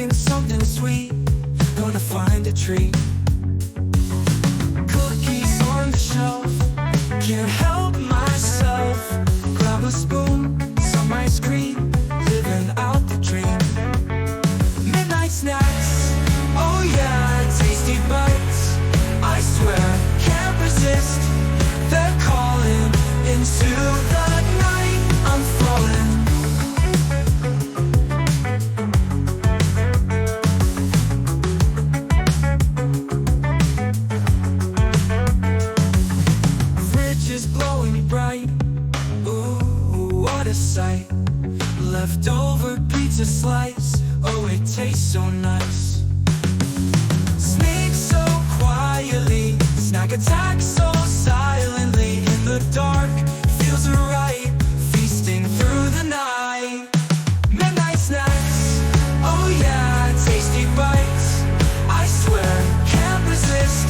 craving something sweet, gonna find a treat. Cookies on the shelf, can't help myself. Grab a spoon, some ice cream, living out the dream. Midnight snacks, oh yeah, tasty bites. I swear, can't resist. They're calling into the night. I'm falling. Fridge is glowing bright. Ooh, what a sight. Leftover pizza slice. Oh, it tastes so nice. Sneak so quietly, snack attack so silently. In the dark, feels right, feasting through the night. Midnight snacks, oh yeah, tasty bites. I swear, can't resist.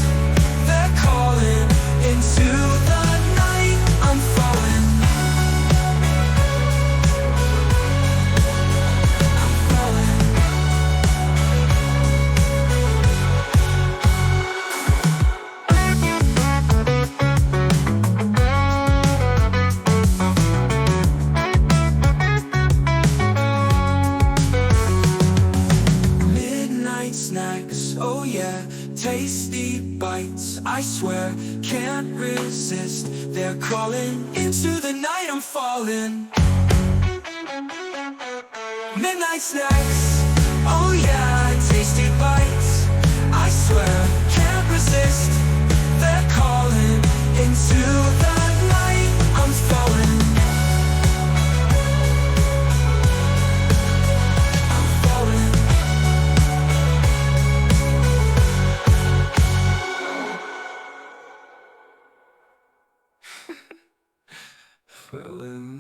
They're calling into the night. I'm falling. I'm falling. Midnight snacks, oh yeah, tasty bites. I swear, can't resist. They're calling into the night. I'm falling. Midnight snacks, oh yeah, tasty bites. I swear, can't resist. They're calling into the night. I'm falling. I'm falling. Falling.